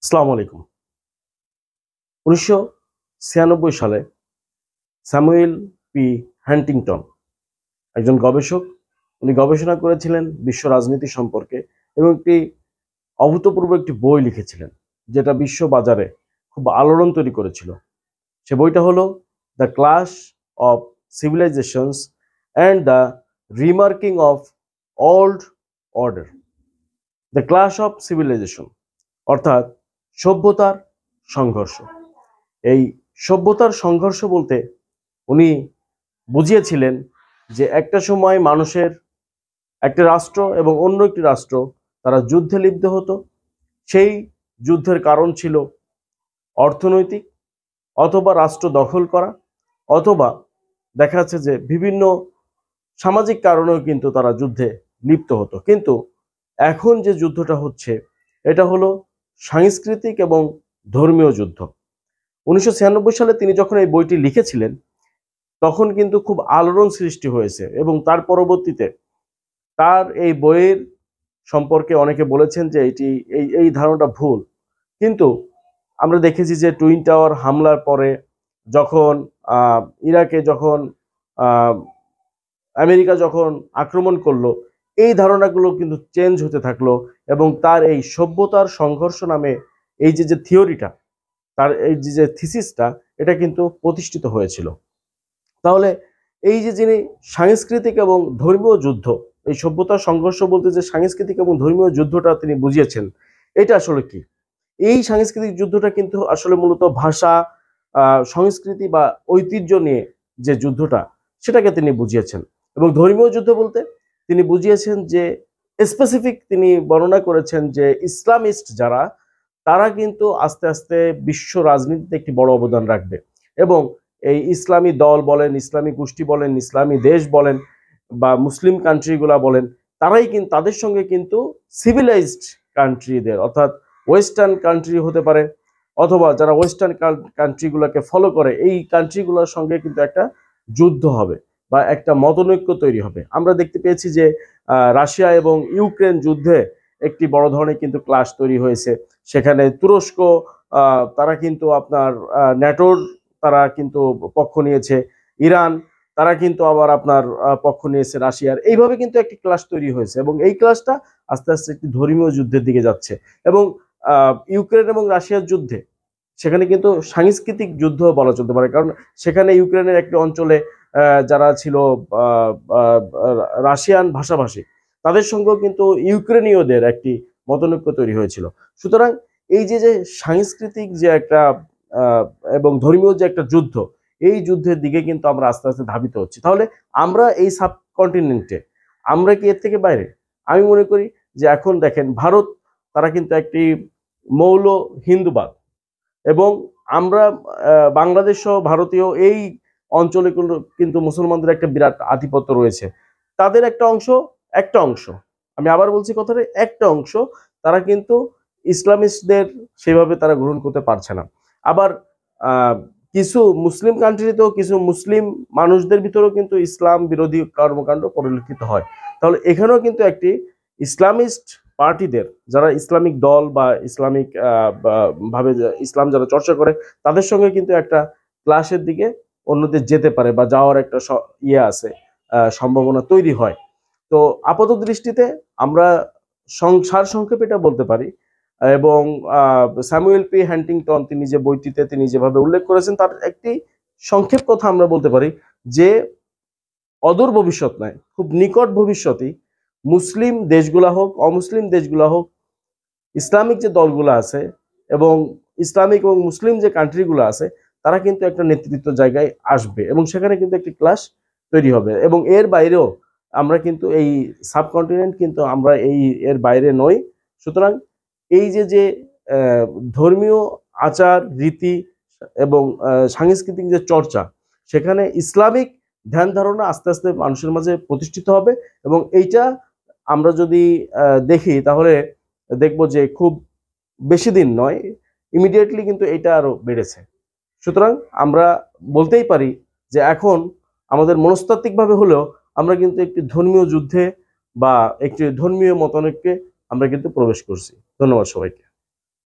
আসসালামু আলাইকুম। 1996 সালে স্যামুয়েল পি হ্যান্টিংটন একজন গবেষক। উনি গবেষণা করেছিলেন বিশ্ব রাজনীতি সম্পর্কে এবং অভূতপূর্ব একটি বই লিখেছিলেন, যেটা বিশ্ব বাজারে খুব আলোড়ন তৈরি করেছিল। সে বইটা হলো the clash of civilizations and the remarking of old order. The clash of civilization অর্থাৎ সভ্যতার সংঘর্ষ। এই সভ্যতার সংঘর্ষ বলতে উনি বুঝিয়েছিলেন যে একটা সময় মানুষের একটা রাষ্ট্র এবং অন্য একটি রাষ্ট্র তারা যুদ্ধে লিপ্ত হতো। সেই যুদ্ধের কারণ ছিল অর্থনৈতিক, অথবা রাষ্ট্র দখল করা, অথবা দেখা যাচ্ছে যে বিভিন্ন সামাজিক কারণেও কিন্তু তারা যুদ্ধে লিপ্ত হতো। কিন্তু এখন যে যুদ্ধটা হচ্ছে এটা হলো সাংস্কৃতিক এবং ধর্মীয় যুদ্ধ। 1996 সালে তিনি যখন এই বইটি লিখেছিলেন তখন কিন্তু খুব আলোড়ন সৃষ্টি হয়েছে এবং তার পরবর্তীতে তার এই বইয়ের সম্পর্কে অনেকে বলেছেন যে এই ধারণাটা ভুল। কিন্তু আমরা দেখেছি যে টুইন টাওয়ার হামলার পরে যখন ইরাকে যখন আমেরিকা যখন আক্রমণ করলো, এই ধারণাগুলো কিন্তু চেঞ্জ হতে থাকলো এবং তার এই সভ্যতার সংঘর্ষ নামে এই যে থিওরিটা, তার এই যে থিসিসটা, এটা কিন্তু প্রতিষ্ঠিত হয়েছিল। তাহলে এই যে যিনি সাংস্কৃতিক এবং ধর্মীয় যুদ্ধ, এই সভ্যতার সংঘর্ষ বলতে যে সাংস্কৃতিক এবং ধর্মীয় যুদ্ধটা তিনি বুঝিয়েছেন, এটা আসলে কি? এই সাংস্কৃতিক যুদ্ধটা কিন্তু আসলে মূলত ভাষা, সংস্কৃতি বা ঐতিহ্য নিয়ে যে যুদ্ধটা, সেটাকে তিনি বুঝিয়েছেন। এবং ধর্মীয় যুদ্ধ বলতে তিনি বুঝিয়েছেন যে স্পেসিফিক, তিনি বর্ণনা করেছেন যে ইসলামিস্ট যারা, তারা কিন্তু আস্তে আস্তে বিশ্ব রাজনীতিতে একটি বড় অবদান রাখবে এবং এই ইসলামী দল বলেন, ইসলামী গোষ্ঠী বলেন, ইসলামী দেশ বলেন বা মুসলিম কান্ট্রিগুলা বলেন, তারাই কিন্তু তাদের সঙ্গে কিন্তু সিভিলাইজড কান্ট্রিদের, অর্থাৎ ওয়েস্টার্ন কান্ট্রি হতে পারে, অথবা যারা ওয়েস্টার্ন কান্ট্রিগুলোকে ফলো করে, এই কান্ট্রিগুলোর সঙ্গে কিন্তু একটা যুদ্ধ হবে বা একটা মতনৈক্য তৈরি হবে। আমরা দেখতে পেয়েছি যে রাশিয়া এবং ইউক্রেন যুদ্ধে একটি বড় ধরনের কিন্তু ক্লাশ তৈরি হয়েছে। সেখানে তুরস্ক তারা কিন্তু আপনার ন্যাটোর তারা কিন্তু পক্ষ নিয়েছে, ইরান তারা কিন্তু আবার আপনার পক্ষ নিয়েছে রাশিয়ার। এইভাবে কিন্তু একটি ক্লাশ তৈরি হয়েছে এবং এই ক্লাশটা আস্তে আস্তে একটি ধর্মীয় যুদ্ধের দিকে যাচ্ছে। এবং ইউক্রেন এবং রাশিয়ার যুদ্ধে সেখানে কিন্তু সাংস্কৃতিক যুদ্ধ বলা চলতে পারে, কারণ সেখানে ইউক্রেনের একটি অঞ্চলে যারা ছিল রাশিয়ান ভাষাভাষী, তাদের সঙ্গেও কিন্তু ইউক্রেনীয়দের একটি মতনৈক্য তৈরি হয়েছিল। সুতরাং এই যে সাংস্কৃতিক যে একটা এবং ধর্মীয় যে একটা যুদ্ধ, এই যুদ্ধের দিকে কিন্তু আমরা আস্তে আস্তে ধাবিত হচ্ছি। তাহলে আমরা এই সাবকন্টিনেন্টে আমরা কি এর থেকে বাইরে? আমি মনে করি যে এখন দেখেন ভারত, তারা কিন্তু একটি মৌল হিন্দুবাদ, এবং আমরা বাংলাদেশ সহ ভারতীয় এই অঞ্চলে কিন্তু মুসলমানদের একটা বিরাট আধিপত্য রয়েছে। তাদের একটা অংশ, আমি আবার বলছি কথাটা, একটা অংশ তারা কিন্তু ইসলামিস্টদের সেভাবে তারা গ্রহণ করতে পারছে না। আবার কিছু মুসলিম কান্ট্রিতেও কিছু মুসলিম মানুষদের ভিতরেও কিন্তু ইসলাম বিরোধী কর্মকাণ্ড পরিলক্ষিত হয়। তাহলে এখানেও কিন্তু একটি ইসলামিস্ট পার্টিদের, যারা ইসলামিক দল বা ইসলামিক ভাবে ইসলাম যারা চর্চা করে, তাদের সঙ্গে কিন্তু একটা ক্লাসের দিকে অন্যদের যেতে পারে বা যাওয়ার একটা আছে, সম্ভাবনা তৈরি হয়। তো আপাত দৃষ্টিতে আমরা সারসংক্ষেপে এটা বলতে পারি। এবং স্যামুয়েল পি হ্যান্টিংটন তিনি যে বইটিতে তিনি যেভাবে উল্লেখ করেছেন, তার একটি সংক্ষেপ কথা আমরা বলতে পারি যে অদূর ভবিষ্যৎ নয়, খুব নিকট ভবিষ্যতেই মুসলিম দেশগুলা হোক, অমুসলিম দেশগুলা হোক, ইসলামিক যে দলগুলো আছে এবং ইসলামিক এবং মুসলিম যে কান্ট্রিগুলো আছে, তারা কিন্তু একটা নেতৃত্ব জায়গায় আসবে এবং সেখানে কিন্তু একটি ক্লাশ তৈরি হবে। এবং এর বাইরেও আমরা কিন্তু এই সাবকন্টিনেন্ট কিন্তু আমরা এর বাইরে নই। সুতরাং এই যে ধর্মীয় আচার রীতি এবং সাংস্কৃতিক যে চর্চা, সেখানে ইসলামিক ধ্যান ধারণা আস্তে আস্তে মানুষের মাঝে প্রতিষ্ঠিত হবে এবং এইটা আমরা যদি দেখি তাহলে দেখবো যে খুব বেশি দিন নয়, ইমিডিয়েটলি কিন্তু এটা আরো বেড়েছে। সুতরাং আমরা বলতেই পারি যে এখন আমাদের মনস্তাত্ত্বিকভাবে হলেও আমরা কিন্তু একটি ধর্মীয় যুদ্ধে বা একটি ধর্মীয় মতানৈক্যে আমরা কিন্তু প্রবেশ করছি। ধন্যবাদ সবাইকে।